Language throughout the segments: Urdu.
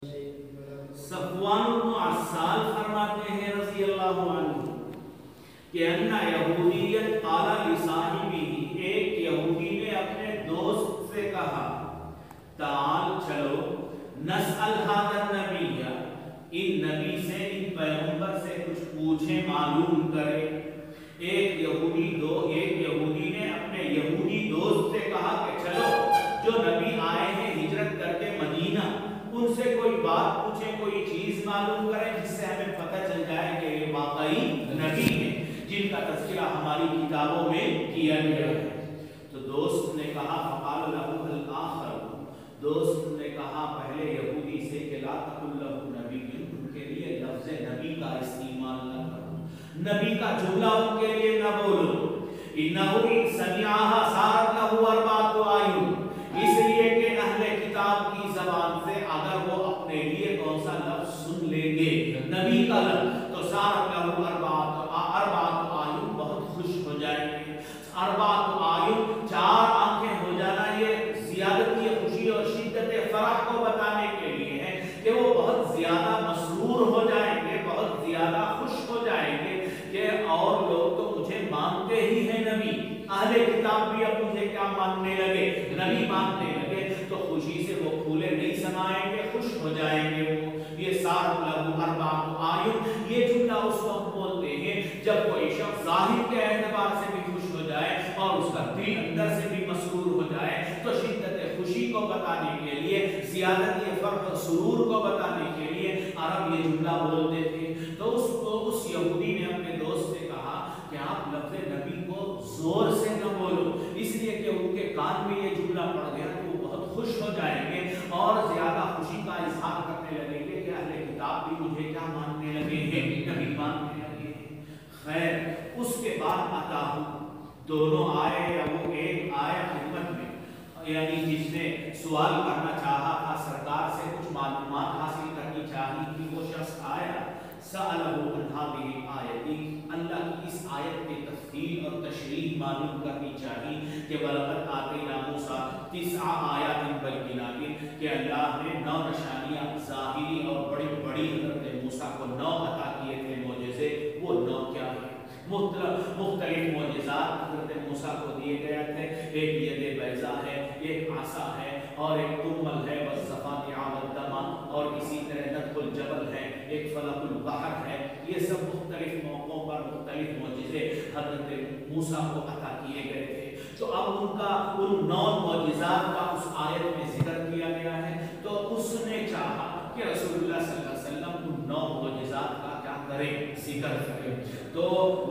صفوان بن عسال فرماتے ہیں رضی اللہ عنہ کہ ان یہودیت قال لصاحبہ، ایک یہودی نے اپنے دوست سے کہا تعال چلو نسأل هذا النبی، ان نبی سے ان پیغمبر سے کچھ پوچھیں معلوم کرے۔ ایک یہودی نے اپنے یہودی دوست سے کہا کہ چلو جو نبی آئے ہیں ہجرت کر کے مدینہ، ان سے کوئی بات پوچھیں، کوئی چیز معلوم کریں جس سے ہمیں پتہ چل جائے کہ یہ واقعی نبی ہیں جن کا تذکرہ ہماری کتابوں میں کیا گیا ہے۔ تو دوست نے کہا فقال له الآخر، دوست نے کہا پہلے یہودی سے کہ لا تقل له نبی، ان کے لیے لفظ نبی کا استعمال نہ کرو، نبی کا جملہ ان کے لیے نہ بولو۔ انه ان سمعها صارت له اربعة اعین، اس لیے کہ اہل کتاب کی زبان سے اگر وہ اپنے لیے کون سا لفظ سن لیں گے نبی کا لفظ تو صارت له اربعة اعین، بہت خوش ہو جائیں گے۔ اربعة اعین، چار آنکھیں ہو جانا، یہ زیادتی خوشی اور شدت فرح کو بتانے کے لیے ہے کہ وہ بہت زیادہ مسرور ہو جائیں گے، بہت زیادہ خوش ہو جائیں گے کہ اور لوگ تو مجھے مانتے ہی ہیں نبی، اہل کتاب بھی اب مجھے کیا ماننے لگے، نبی ماننے لگے، تو خوشی سے وہ پھولے نہیں سمائیں گے، خوش ہو جائیں گے وہ۔ یہ صارت له اربعة اعین، یہ جملہ اس وقت بولتے ہیں جب کوئی شخص ظاہر کے اعتبار سے بھی خوش ہو جائے اور اس کا دل اندر سے بھی مسرور ہو جائے، تو شدت خوشی کو بتانے کے لیے، زیادت فرح و سرور کو بتانے کے لیے عرب یہ جملہ بولتے تھے۔ تو اس یہودی نے اپنے دوست سے کہا کہ آپ لفظ نبی کو زور سے نہ بولو، اس لیے کہ ان کے کان میں یہ جملہ پڑ گیا تو وہ بہت خوش ہو جائیں گے اور زیادہ خوشی کا اظہار کرنے لگیں گے کہ اہل کتاب بھی مجھے کیا ماننے لگے ہیں، نبی ماننے لگے ہیں۔ خیر اس کے بعد اتاہو، دونوں آئے یا وہ ایک آیا خدمت میں، یعنی جس نے سوال کرنا چاہا تھا، سرکار سے کچھ معلومات حاصل کرنی چاہی تھی، وہ شخص آیا۔ سألہ عن هذه الآیت، اللہ کی اس آیت کی تفصیل اور تشریح معلوم کرنی چاہیے کہ وَلَقَدْ آتَيْنَا مُوسَىٰ تِسْعَ آیَاتٍ بَیِّنَاتٍ، کہ اللہ نے 9 نشانیاں ظاہری اور بڑی بڑی حضرت موسیٰ کو 9 عطا کیے تھے معجزے۔ وہ 9 کیا ہیں؟ مختلف معجزات حضرت موسیٰ کو دیے گئے تھے، ایک ید بیضا ہے، ایک عصا ہے، اور ایک ترمل ہے، والضفادع والدم، اور اسی طرح نطق الجبل ہے، ایک فلق البحر ہے۔ یہ سب مختلف موقعوں پر مختلف معجزے حضرت موسیٰ کو عطا کیے گئے تھے۔ تو اب ان 9 معجزات کا اس آیت میں ذکر کیا گیا ہے، تو اس نے چاہا کہ رسول اللہ صلی اللہ علیہ وسلم ان 9 معجزات کا کیا کریں، ذکر کریں۔ تو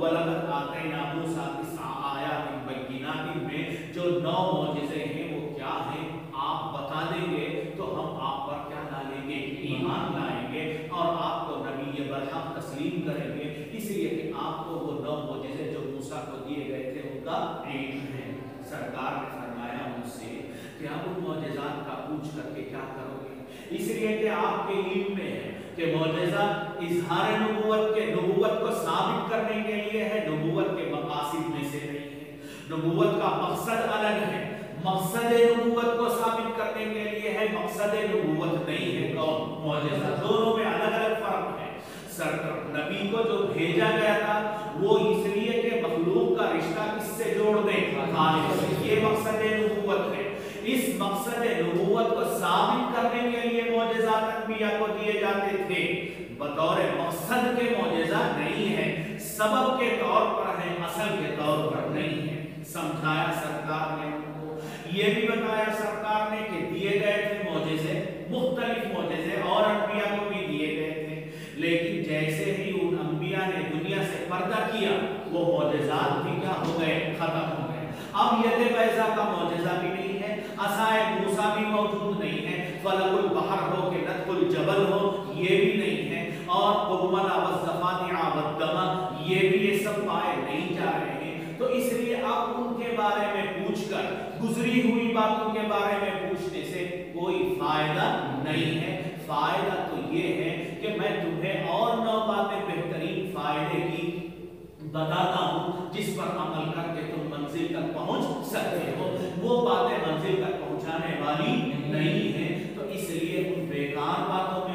وَلَقَدْ آتَيْنَا مُوسَىٰ تِسْعَ آیَاتٍ بَیِّنَاتٍ میں جو 9 معجزے ہیں وہ کیا ہیں آپ بتا دیں گے تو ہم آپ پر کیا ڈالیں گے، ایمان لائیں گے اور آپ کو نبی برحق تسلیم کریں گے، اس لیے کہ آپ کو وہ 9 معجزے جو موسیٰ کو دیے گئے تھے ان کا علم ہے۔ سرکار نے فرمایا مجھ سے کہ آپ ان معجزات کا پوچھ کر کے کیا کرو گے، اس لیے کہ آپ کے علم میں ہے کہ معجزہ اظہار نبوت کو ثابت کرنے کے لیے ہے، نبوت کے مقاصد میں سے نہیں ہے۔ نبوت کا مقصد الگ ہے، مقصد نبوت کو ثابت کرنے کے لیے ہے، مقصد نبوت نہیں ہے کون، معجزہ۔ دونوں میں الگ الگ فرق ہے۔ نبی کو جو بھیجا گیا تھا وہ اس لیے کہ مخلوق کا رشتہ کس سے جوڑ دیں، خالق سے، یہ مقصد نبوت ہے۔ اس مقصد نبوت کو ثابت کرنے کے لیے معجزات انبیاء کو دیے جاتے تھے، بطور مقصد کے معجزہ نہیں ہے، سبب کے طور پر ہے، اصل کے طور پر نہیں ہے۔ سمجھایا سرکار نے ان کو، یہ بھی بتایا سرکار نے کہ دیے گئے تھے معجزے، مختلف معجزے اور انبیاء کو بھی دیے گئے تھے، لیکن جیسے ہی ان انبیاء نے دنیا سے پردہ کیا وہ معجزات بھی کیا ہو گئے، ختم ہو گئے۔ اب ید بیضا کا معجزہ بھی نہیں ہے، عصائے موسیٰ بھی موجود نہیں ہے، فلق البحر ہو کہ نطق الجبل ہو یہ بھی نہیں ہے، اور قرمنا والضفادع والدم یہ بھی، یہ سب پائے نہیں جا رہے ہیں۔ تو اس لیے اب ان کے بارے میں پوچھ کر، گزری ہوئی باتوں کے بارے میں پوچھنے سے کوئی فائدہ نہیں ہے۔ فائدہ تو یہ ہے کہ میں تمہیں اور 9 باتیں بہترین فائدے کی بتاتا ہوں جس پر عمل کر کے تم منزل تک پہنچ سکتے ہو، وہ باتیں منزل تک پہنچانے والی نہیں ہیں۔ تو اس لیے ان بیکار باتوں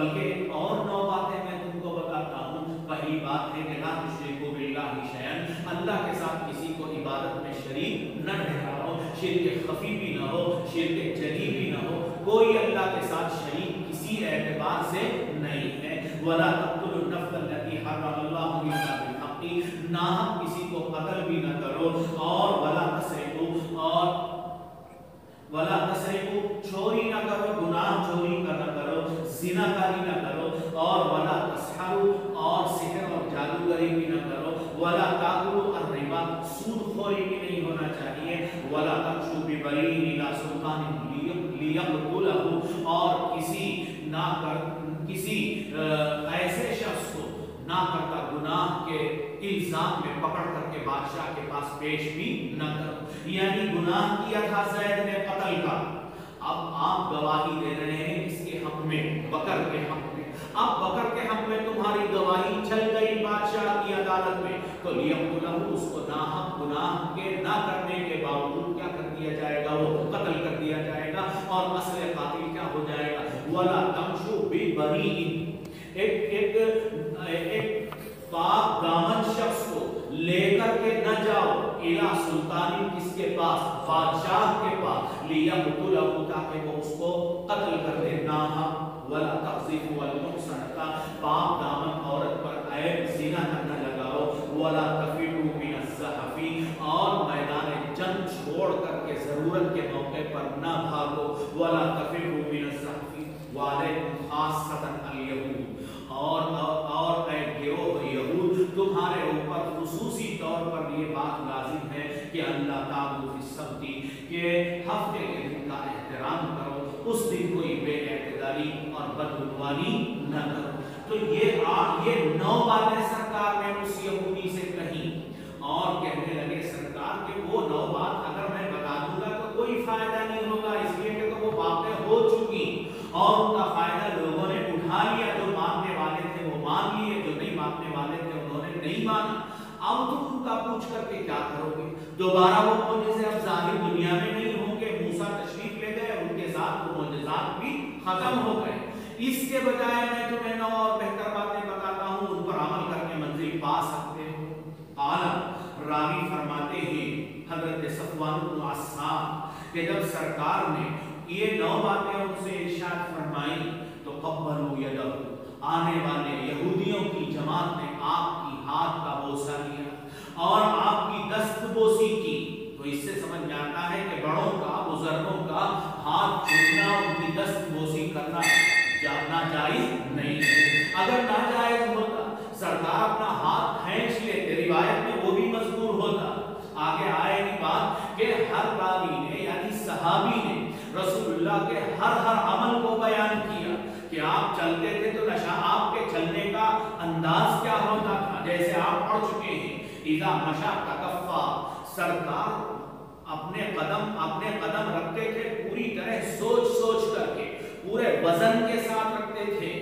بلکہ اور 9 باتیں میں تم کو بتاتا ہوں. پہلی بات ہے کہ لا تشرکوا باللہ شیئا، اللہ کے ساتھ کسی کو عبادت میں شریک نہ ٹھہراؤ. شرک خفی بھی نہ ہو، شرک جلی بھی نہ ہو، کوئی اللہ کے ساتھ شریک کسی اعتبار سے نہیں ہے. ولا تقتلوا النفس التي حرم الله الا بالحق، ناحق کسی کو قتل بھی نہ کرو. اور ولا تسرقوا چوری نہ کرو، گناہ چوری کا نہ کرو، زنا کاری نہ کرو. اور ولا تسحروا، اور سحر اور جادوگری بھی نہ کرو. ولا تاکلوا الربا، سود خوری بھی نہیں ہونا چاہیے. ولا تمشوا ببريء الى سلطان لیقتلہ، اور کسی ایسے شخص کو نہ کرتا گناہ کے الزام میں پکڑ کر کے بادشاہ کے پاس پیش بھی نہ کرو. یعنی گناہ کیا تھا زید نے قتل کا، اب آپ گواہی دے رہے ہیں اس کے حق میں، بکر کے حق میں. اب بکر کے حق میں تمہاری گواہی چل گئی بادشاہ کی عدالت میں، تو لیقتلہ، اس کو ناحق گناہ کے نہ کرنے کے باوجود کیا کر دیا جائے گا؟ وہ قتل کر دیا جائے گا، اور اصل قاتل کیا ہو جائے گا؟ ولا تمشوا ببريء، ایک پاک دامن شخص کو لے کر کے نہ جاؤ الی سلطان، کس کے پاس؟ بادشاہ کے پاس. لیقتلہ، تاکہ وہ اس کو قتل کر دے ناحق. ولا تقذفوا المحصنة، پاک دامن عورت پر عیب زنا نہ لگاؤ. ولا تفروا من الزحف، اور میدان جنگ چھوڑ کر کے ضرورت کے موقع پر نہ بھاگو. ولا تفروا من الزحف وعلیکم خاصۃ اليہود، اور اے گروہ یہود، تمہارے اوپر خصوصی طور پر یہ بات لازم ہے کہ اللہ تعبدوا فی السبت، کہ ہفتے کے دن کا احترام کرو، اس دن کوئی بے اعتدالی اور بدعنوانی نہ کرو. تو یہ 9 باتیں سرکار نے اس یہودی سے کہیں، اور کہنے لگے سرکار کہ وہ 9 بات اگر میں بتا دوں گا تو کوئی فائدہ نہیں ہوگا، اس لیے کہ تو وہ باتیں ہو چکی اور ان کا فائدہ لوگوں نے اٹھا لیا. جو ماننے والے تھے وہ مان لیے، جو نہیں ماننے والے تھے انہوں نے نہیں مانا. اب تم ان کا پوچھ کر کے کیا کرو گے؟ دوبارہ وہ معجزے اب ظاہر دنیا میں نہیں ہوں گے. موسیٰ تشریف لے گئے، ان کے ساتھ وہ معجزات بھی ختم ہو گئے. اس کے بجائے میں تمہیں 9 اور بہتر باتیں بتاتا ہوں، ان پر عمل کر کے منزل پا سکتے ہو. قال، راوی فرماتے ہیں حضرت صفوان بن عسال کہ جب سرکار نے یہ 9 باتیں ان سے ارشاد فرمائی تو قبلوا یدہ، آنے والے یہودیوں کی جماعت نے آپ کی ہاتھ کا بوسہ لیا اور آپ کی دست بوسی کی. تو اس سے سمجھ میں آتا ہے کہ بڑوں کا، بزرگوں کا ہاتھ چھونا، ان کی دست بوسی کرنا ناجائز نہیں ہے. اگر ناجائز ہوتا سرکار اپنا ہاتھ کھینچ لیتے، روایت میں وہ بھی مذکور ہوتا. آگے آئے گی بات کہ ہر راوی نے یعنی صحابی نے رسول اللہ کے ہر عمل کو بیان کیا کہ آپ چلتے تھے تو نشہ آپ کے چلنے کا انداز کیا ہوتا تھا. جیسے آپ پڑھ چکے ہیں اذا مشى تکفا، سرکار اپنے قدم رکھتے تھے پوری طرح سوچ کر کے، پورے وزن کے ساتھ رکھتے تھے.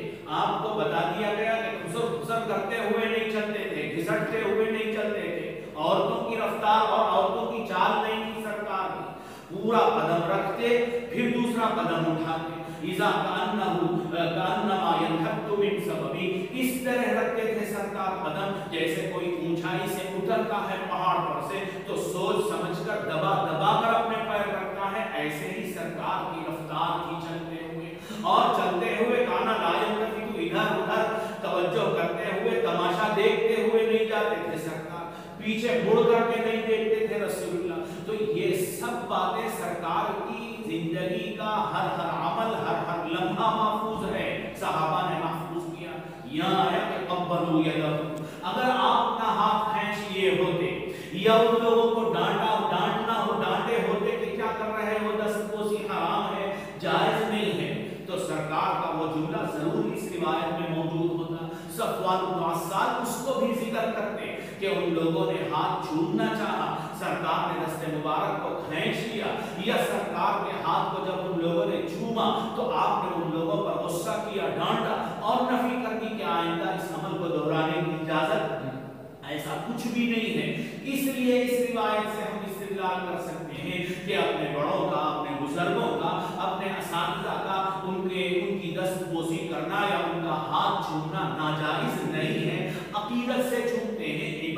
آپ کو بتا دیا گیا کہ خسر کرتے ہوئے نہیں چلتے تھے، گھسٹتے ہوئے نہیں چلتے تھے، عورتوں کی رفتار اور عورتوں کی چال نہیں تھی سرکار کی. پورا قدم رکھتے پھر دوسرا قدم اٹھاتے. اذا کانما ينحط من سببی، اس طرح رکھتے تھے سرکار قدم جیسے کوئی اونچائی سے اترتا ہے پہاڑ پر سے تو سوچ سمجھ کر دبا کر اپنے پیر رکھتا ہے. ایسے ہی سرکار کی رفتار تھی چلتے ہوئے، اور چلتے ہوئے کانا لا يلتفت ادھر ادھر توجہ کرتے ہوئے، تماشا دیکھتے ہوئے نہیں جاتے تھے سرکار، پیچھے مڑ کر کے نہیں دیکھتے تھے رسول اللہ. تو یہ سب باتیں سرکار کی زندگی کا ہر عمل، ہر لمحہ محفوظ ہے، صحابہ نے محفوظ کیا. یہاں آیا کہ قبلوا یدہ، اگر آپ اپنا ہاتھ کھینچ لیے ہوتے یا ان لوگوں کو ڈانٹے ہوتے کہ کیا کر رہے ہو، دست بوسی حرام ہے، جائز نہیں ہے، تو سرکار کا وہ جملہ ضرور اس روایت میں موجود ہوتا. صفوان بن عسال اس کو بھی ذکر کرتے کہ ان لوگوں نے ہاتھ چھونا چاہا، سرکار نے دست مبارک کو کھینچ لیا، یا سرکار کے ہاتھ کو جب ان لوگوں نے چھوما تو آپ نے ان لوگوں پر غصہ کیا، ڈانٹا اور نفی کر دی کہ آئندہ اس عمل کو دہرانے کی اجازت ایسا کچھ بھی نہیں ہے. اس لیے اس روایت سے ہم استدلال کر سکتے ہیں کہ اپنے بڑوں کا، اپنے بزرگوں کا، اپنے اساتذہ کا ان کی دست بوسی کرنا یا ان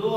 2